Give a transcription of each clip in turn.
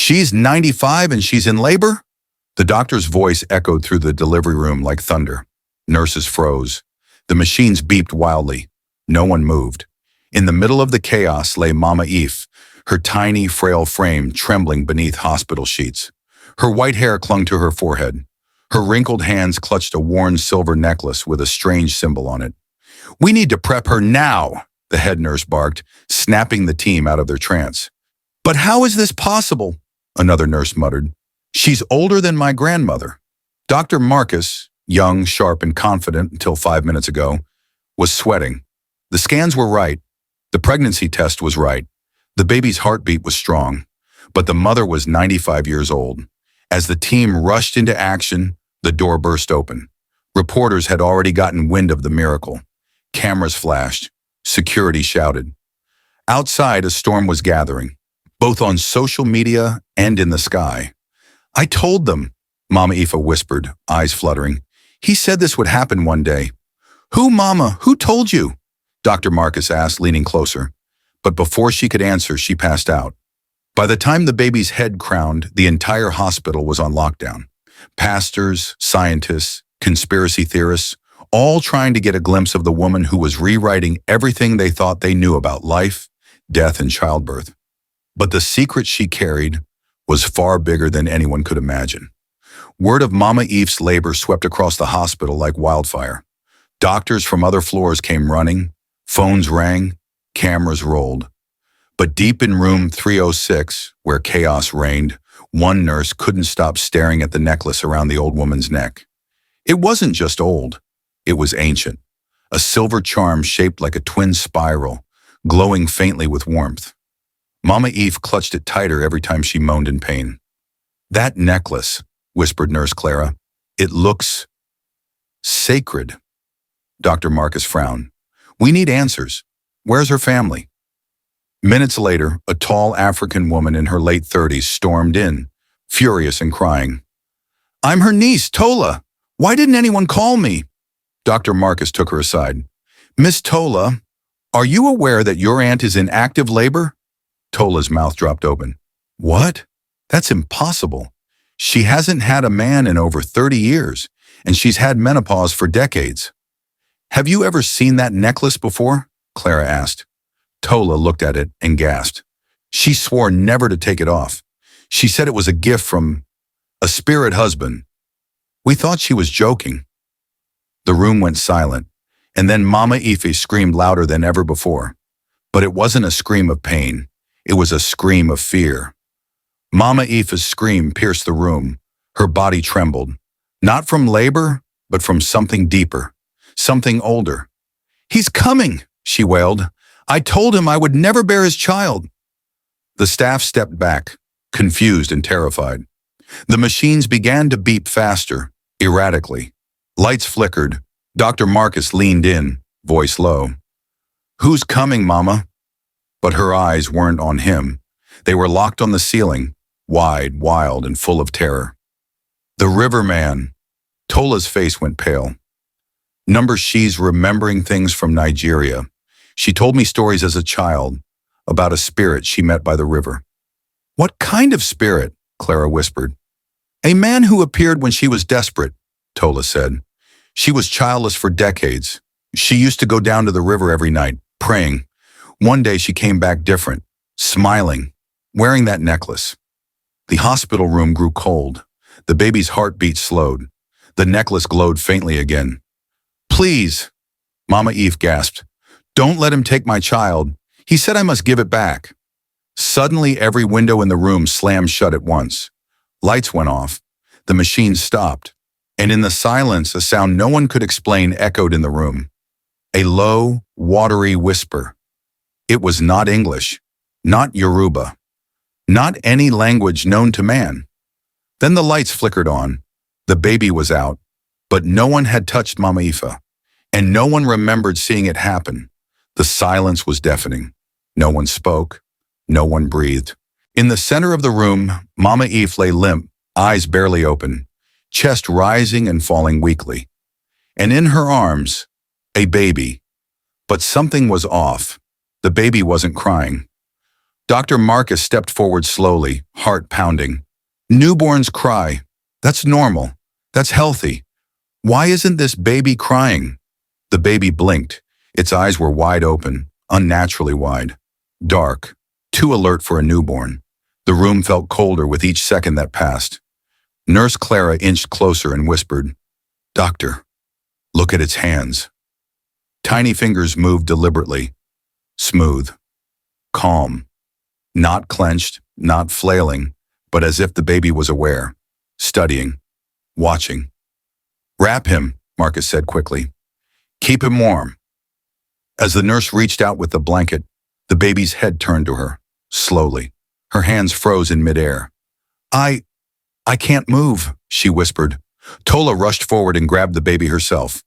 She's 95 and she's in labor? The doctor's voice echoed through the delivery room like thunder. Nurses froze. The machines beeped wildly. No one moved. In the middle of the chaos lay Mama Eve, her tiny, frail frame trembling beneath hospital sheets. Her white hair clung to her forehead. Her wrinkled hands clutched a worn silver necklace with a strange symbol on it. "We need to prep her now," the head nurse barked, snapping the team out of their trance. "But how is this possible?" another nurse muttered. "She's older than my grandmother." Dr. Marcus, young, sharp, and confident until 5 minutes ago, was sweating. The scans were right. The pregnancy test was right. The baby's heartbeat was strong. But the mother was 95 years old. As the team rushed into action, the door burst open. Reporters had already gotten wind of the miracle. Cameras flashed. Security shouted. Outside, a storm was gathering, both on social media and in the sky. "I told them," Mama Aoife whispered, eyes fluttering. "He said this would happen one day." "Who, Mama? Who told you?" Dr. Marcus asked, leaning closer. But before she could answer, she passed out. By the time the baby's head crowned, the entire hospital was on lockdown. Pastors, scientists, conspiracy theorists, all trying to get a glimpse of the woman who was rewriting everything they thought they knew about life, death, and childbirth. But the secret she carried was far bigger than anyone could imagine. Word of Mama Eve's labor swept across the hospital like wildfire. Doctors from other floors came running, phones rang, cameras rolled. But deep in room 306, where chaos reigned, one nurse couldn't stop staring at the necklace around the old woman's neck. It wasn't just old, it was ancient. A silver charm shaped like a twin spiral, glowing faintly with warmth. Mama Eve clutched it tighter every time she moaned in pain. "That necklace," whispered Nurse Clara, "it looks sacred." Dr. Marcus frowned. "We need answers. Where's her family?" Minutes later, a tall African woman in her late 30s stormed in, furious and crying. "I'm her niece, Tola. Why didn't anyone call me?" Dr. Marcus took her aside. "Miss Tola, are you aware that your aunt is in active labor?" Tola's mouth dropped open. "What? That's impossible. She hasn't had a man in over 30 years, and she's had menopause for decades." "Have you ever seen that necklace before?" Clara asked. Tola looked at it and gasped. She swore never to take it off. She said it was a gift from a spirit husband. We thought she was joking. The room went silent, and then Mama Aoife screamed louder than ever before. But it wasn't a scream of pain. It was a scream of fear. Mama Aoife's scream pierced the room. Her body trembled. Not from labor, but from something deeper, something older. "He's coming," she wailed. "I told him I would never bear his child." The staff stepped back, confused and terrified. The machines began to beep faster, erratically. Lights flickered. Dr. Marcus leaned in, voice low. "Who's coming, Mama?" But her eyes weren't on him. They were locked on the ceiling, wide, wild, and full of terror. "The riverman." Tola's face went pale. She's remembering things from Nigeria. She told me stories as a child about a spirit she met by the river. "What kind of spirit?" Clara whispered. "A man who appeared when she was desperate," Tola said. "She was childless for decades. She used to go down to the river every night, praying. One day she came back different, smiling, wearing that necklace." The hospital room grew cold. The baby's heartbeat slowed. The necklace glowed faintly again. "Please," Mama Eve gasped. "Don't let him take my child. He said I must give it back." Suddenly, every window in the room slammed shut at once. Lights went off. The machines stopped. And in the silence, a sound no one could explain echoed in the room. A low, watery whisper. It was not English, not Yoruba, not any language known to man. Then the lights flickered on. The baby was out, but no one had touched Mama Aoife, and no one remembered seeing it happen. The silence was deafening. No one spoke. No one breathed. In the center of the room, Mama Aoife lay limp, eyes barely open, chest rising and falling weakly. And in her arms, a baby. But something was off. The baby wasn't crying. Dr. Marcus stepped forward slowly, heart pounding. Newborns cry. That's normal. That's healthy. Why isn't this baby crying? The baby blinked. Its eyes were wide open, unnaturally wide. Dark, too alert for a newborn. The room felt colder with each second that passed. Nurse Clara inched closer and whispered, "Doctor, look at its hands." Tiny fingers moved deliberately, smooth, calm, not clenched, not flailing, but as if the baby was aware, studying, watching. "Wrap him," Marcus said quickly. "Keep him warm." As the nurse reached out with the blanket, the baby's head turned to her, slowly. Her hands froze in midair. I can't move," she whispered. Tola rushed forward and grabbed the baby herself.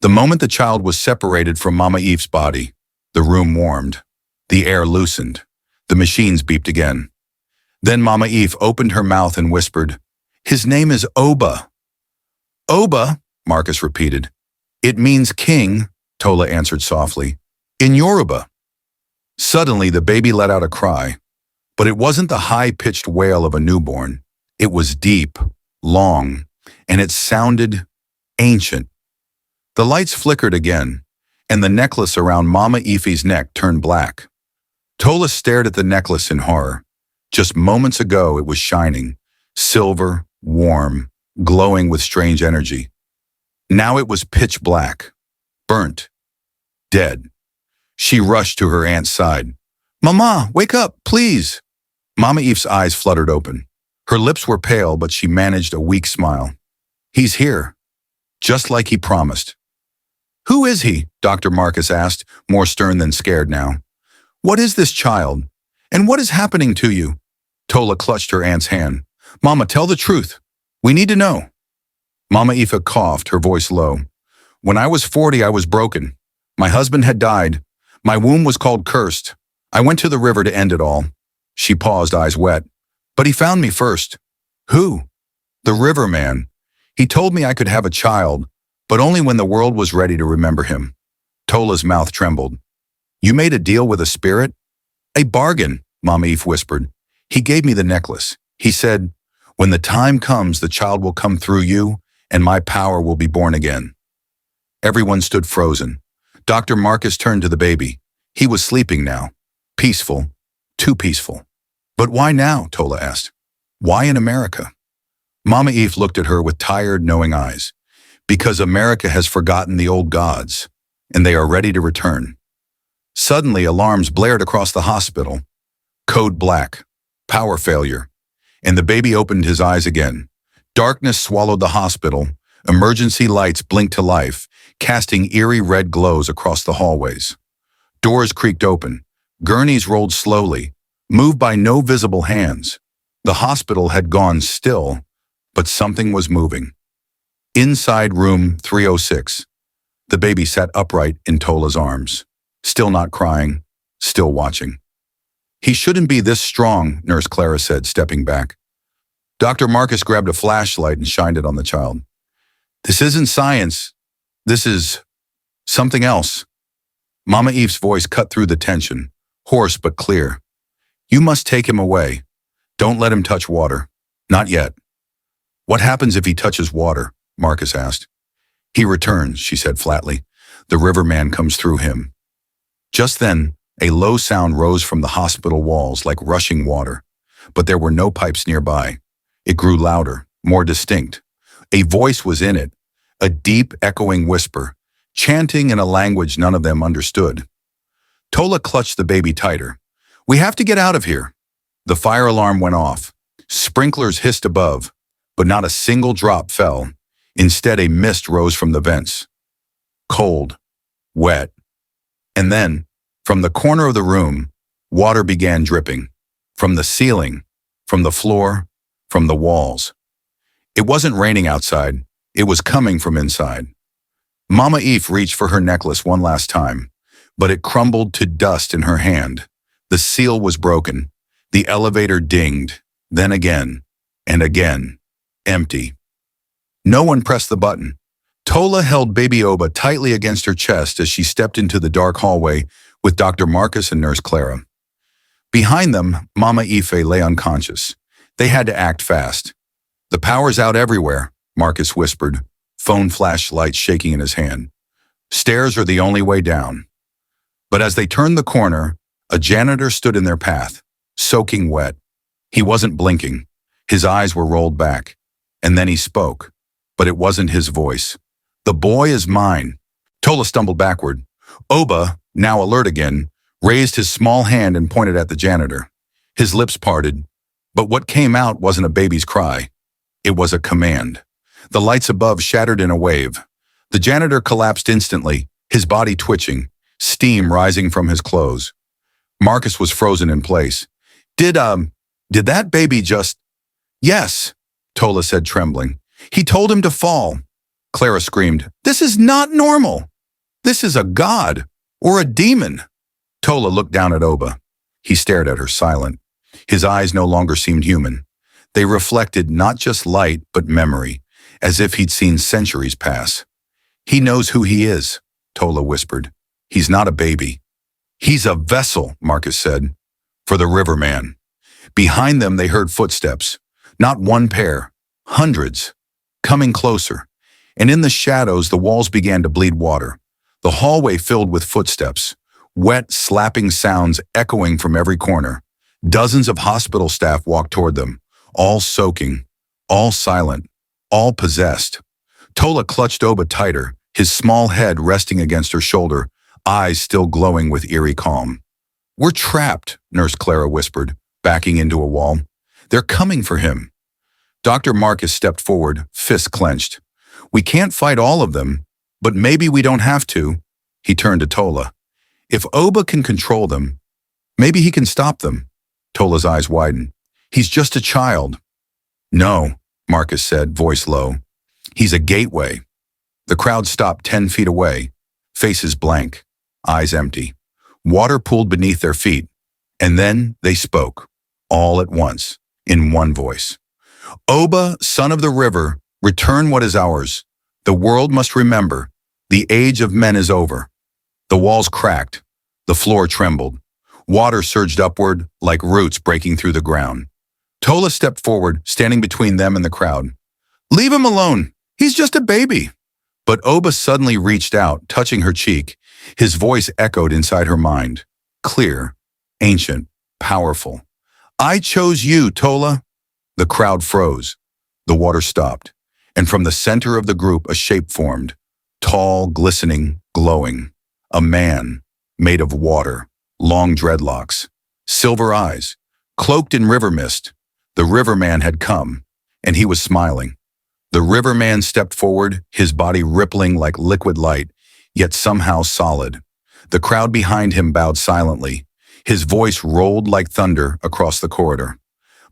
The moment the child was separated from Mama Eve's body, the room warmed. The air loosened. The machines beeped again. Then Mama Eve opened her mouth and whispered, "His name is Oba." "Oba," Marcus repeated. "It means king," Tola answered softly. "In Yoruba." Suddenly, the baby let out a cry. But it wasn't the high-pitched wail of a newborn. It was deep, long, and it sounded ancient. The lights flickered again, and the necklace around Mama Ife's neck turned black. Tola stared at the necklace in horror. Just moments ago, it was shining, silver, warm, glowing with strange energy. Now it was pitch black, burnt, dead. She rushed to her aunt's side. "Mama, wake up, please." Mama Eve's eyes fluttered open. Her lips were pale, but she managed a weak smile. "He's here, just like he promised." "Who is he?" Dr. Marcus asked, more stern than scared now. "What is this child? And what is happening to you?" Tola clutched her aunt's hand. "Mama, tell the truth. We need to know." Mama Aoife coughed, her voice low. "When I was 40, I was broken. My husband had died. My womb was called cursed. I went to the river to end it all." She paused, eyes wet. "But he found me first." "Who?" "The riverman. He told me I could have a child, but only when the world was ready to remember him." Tola's mouth trembled. "You made a deal with a spirit?" "A bargain," Mama Eve whispered. "He gave me the necklace. He said, 'When the time comes, the child will come through you, and my power will be born again.'" Everyone stood frozen. Dr. Marcus turned to the baby. He was sleeping now. Peaceful. Too peaceful. "But why now?" Tola asked. "Why in America?" Mama Eve looked at her with tired, knowing eyes. "Because America has forgotten the old gods, and they are ready to return." Suddenly, alarms blared across the hospital. Code black. Power failure. And the baby opened his eyes again. Darkness swallowed the hospital. Emergency lights blinked to life, casting eerie red glows across the hallways. Doors creaked open. Gurneys rolled slowly, moved by no visible hands. The hospital had gone still, but something was moving. Inside room 306, the baby sat upright in Tola's arms, still not crying, still watching. "He shouldn't be this strong," Nurse Clara said, stepping back. Dr. Marcus grabbed a flashlight and shined it on the child. "This isn't science. This is something else." Mama Eve's voice cut through the tension, hoarse but clear. "You must take him away. Don't let him touch water. Not yet." "What happens if he touches water?" Marcus asked. "He returns," she said flatly. "The riverman comes through him." Just then, a low sound rose from the hospital walls like rushing water, but there were no pipes nearby. It grew louder, more distinct. A voice was in it, a deep, echoing whisper, chanting in a language none of them understood. Tola clutched the baby tighter. "We have to get out of here." The fire alarm went off. Sprinklers hissed above, but not a single drop fell. Instead, a mist rose from the vents. Cold, wet. And then, from the corner of the room, water began dripping. From the ceiling, from the floor, from the walls. It wasn't raining outside. It was coming from inside. Mama Eve reached for her necklace one last time, but it crumbled to dust in her hand. The seal was broken. The elevator dinged, then again, and again, empty. No one pressed the button. Tola held baby Oba tightly against her chest as she stepped into the dark hallway with Dr. Marcus and Nurse Clara. Behind them, Mama Ife lay unconscious. They had to act fast. "The power's out everywhere," Marcus whispered, phone flashlight shaking in his hand. "Stairs are the only way down." But as they turned the corner, a janitor stood in their path, soaking wet. He wasn't blinking. His eyes were rolled back. And then he spoke. But it wasn't his voice. "The boy is mine." Tola stumbled backward. Oba, now alert again, raised his small hand and pointed at the janitor. His lips parted. But what came out wasn't a baby's cry. It was a command. The lights above shattered in a wave. The janitor collapsed instantly, his body twitching, steam rising from his clothes. Marcus was frozen in place. Did that baby just—" "Yes," Tola said, trembling. "He told him to fall." Clara screamed, "This is not normal. This is a god or a demon." Tola looked down at Oba. He stared at her, silent. His eyes no longer seemed human. They reflected not just light, but memory, as if he'd seen centuries pass. "He knows who he is," Tola whispered. "He's not a baby." "He's a vessel," Marcus said, "for the riverman." Behind them they heard footsteps. Not one pair, hundreds, coming closer. And in the shadows the walls began to bleed water. The hallway filled with footsteps, wet, slapping sounds echoing from every corner. Dozens of hospital staff walked toward them, all soaking, all silent, all possessed. Tola clutched Oba tighter, his small head resting against her shoulder, eyes still glowing with eerie calm. "We're trapped," Nurse Clara whispered, backing into a wall. "They're coming for him." Dr. Marcus stepped forward, fists clenched. "We can't fight all of them, but maybe we don't have to." He turned to Tola. "If Oba can control them, maybe he can stop them." Tola's eyes widened. "He's just a child." "No," Marcus said, voice low. "He's a gateway." The crowd stopped 10 feet away, faces blank, eyes empty. Water pooled beneath their feet, and then they spoke, all at once, in one voice. "Oba, son of the river, return what is ours. The world must remember, the age of men is over." The walls cracked, the floor trembled. Water surged upward like roots breaking through the ground. Tola stepped forward, standing between them and the crowd. "Leave him alone. He's just a baby." But Oba suddenly reached out, touching her cheek. His voice echoed inside her mind. Clear, ancient, powerful. "I chose you, Tola." The crowd froze. The water stopped. And from the center of the group a shape formed. Tall, glistening, glowing. A man, made of water. Long dreadlocks, silver eyes, cloaked in river mist. The riverman had come, and he was smiling. The riverman stepped forward, his body rippling like liquid light, yet somehow solid. The crowd behind him bowed silently. His voice rolled like thunder across the corridor.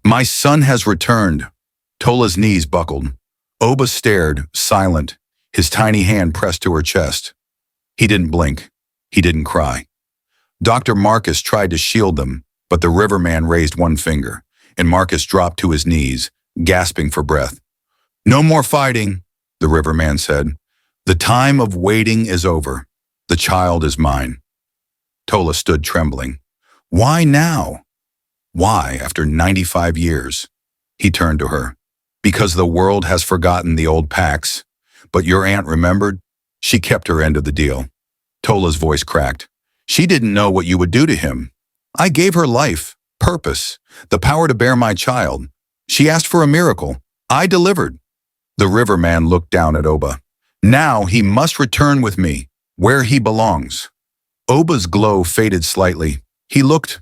"My son has returned." Tola's knees buckled. Oba stared, silent, his tiny hand pressed to her chest. He didn't blink. He didn't cry. Dr. Marcus tried to shield them, but the riverman raised one finger, and Marcus dropped to his knees, gasping for breath. "No more fighting," the riverman said. "The time of waiting is over. The child is mine." Tola stood trembling. "Why now? Why, after 95 years? He turned to her. "Because the world has forgotten the old pacts. But your aunt remembered. She kept her end of the deal." Tola's voice cracked. "She didn't know what you would do to him. I gave her life, purpose, the power to bear my child. She asked for a miracle. I delivered." The riverman looked down at Oba. "Now he must return with me, where he belongs." Oba's glow faded slightly. He looked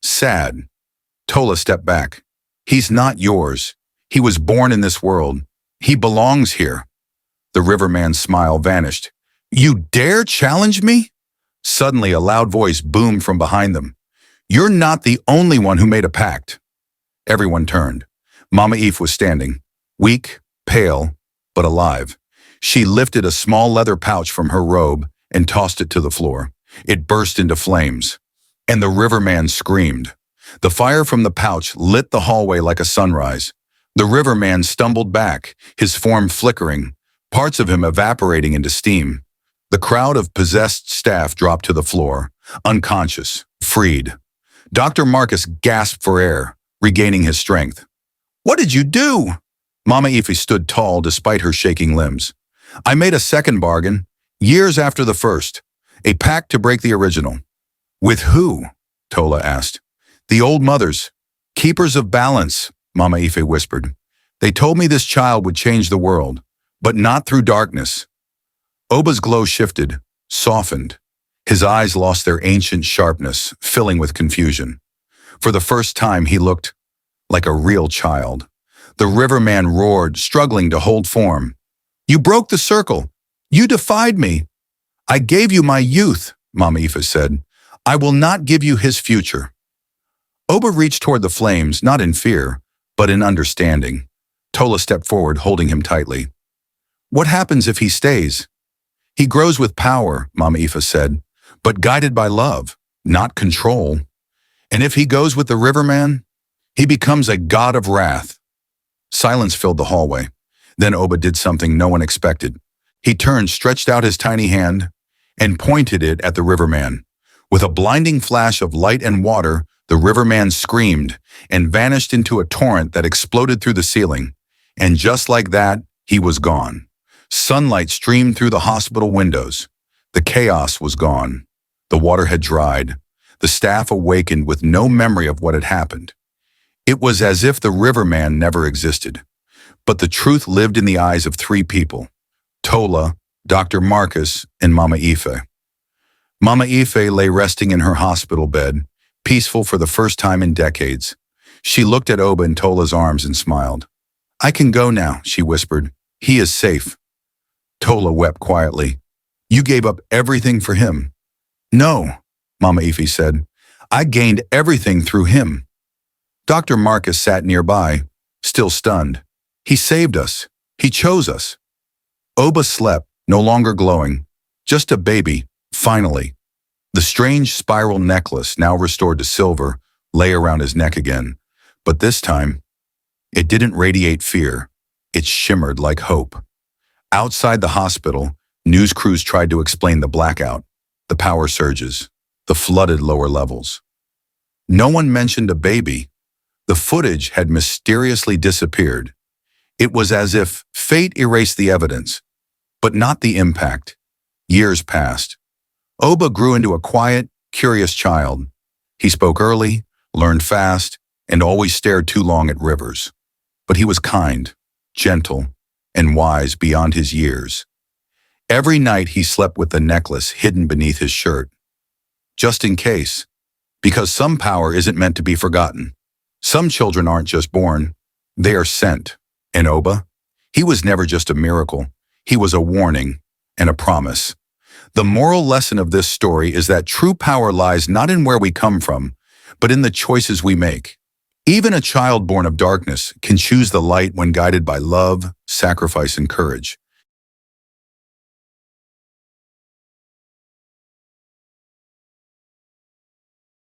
sad. Tola stepped back. "He's not yours. He was born in this world. He belongs here." The riverman's smile vanished. "You dare challenge me?" Suddenly, a loud voice boomed from behind them. "You're not the only one who made a pact." Everyone turned. Mama Eve was standing, weak, pale, but alive. She lifted a small leather pouch from her robe and tossed it to the floor. It burst into flames, and the riverman screamed. The fire from the pouch lit the hallway like a sunrise. The riverman stumbled back, his form flickering, parts of him evaporating into steam. The crowd of possessed staff dropped to the floor, unconscious, freed. Dr. Marcus gasped for air, regaining his strength. What did you do? Mama Ife stood tall despite her shaking limbs. I made a second bargain, years after the first, a pact to break the original. With who? Tola asked. The old mothers, keepers of balance, Mama Ife whispered. They told me this child would change the world, but not through darkness. Oba's glow shifted, softened. His eyes lost their ancient sharpness, filling with confusion. For the first time, he looked like a real child. The riverman roared, struggling to hold form. You broke the circle. You defied me. I gave you my youth, Mama Ife said. I will not give you his future. Oba reached toward the flames, not in fear, but in understanding. Tola stepped forward, holding him tightly. What happens if he stays? He grows with power, Mama Ife said, but guided by love, not control. And if he goes with the riverman, he becomes a god of wrath. Silence filled the hallway. Then Oba did something no one expected. He turned, stretched out his tiny hand, and pointed it at the riverman. With a blinding flash of light and water, the riverman screamed and vanished into a torrent that exploded through the ceiling. And just like that, he was gone. Sunlight streamed through the hospital windows. The chaos was gone. The water had dried. The staff awakened with no memory of what had happened. It was as if the riverman never existed. But the truth lived in the eyes of three people: Tola, Dr. Marcus, and Mama Ife. Mama Ife lay resting in her hospital bed, peaceful for the first time in decades. She looked at Oba in Tola's arms and smiled. I can go now, she whispered. He is safe. Tola wept quietly. You gave up everything for him. No, Mama Ife said. I gained everything through him. Dr. Marcus sat nearby, still stunned. He saved us. He chose us. Oba slept, no longer glowing. Just a baby, finally. The strange spiral necklace, now restored to silver, lay around his neck again. But this time, it didn't radiate fear. It shimmered like hope. Outside the hospital, news crews tried to explain the blackout, the power surges, the flooded lower levels. No one mentioned a baby. The footage had mysteriously disappeared. It was as if fate erased the evidence, but not the impact. Years passed. Oba grew into a quiet, curious child. He spoke early, learned fast, and always stared too long at rivers. But he was kind, gentle, and wise beyond his years. Every night he slept with the necklace hidden beneath his shirt. Just in case, because some power isn't meant to be forgotten. Some children aren't just born, they are sent. And Oba, he was never just a miracle. He was a warning and a promise. The moral lesson of this story is that true power lies not in where we come from, but in the choices we make. Even a child born of darkness can choose the light when guided by love, sacrifice, and courage.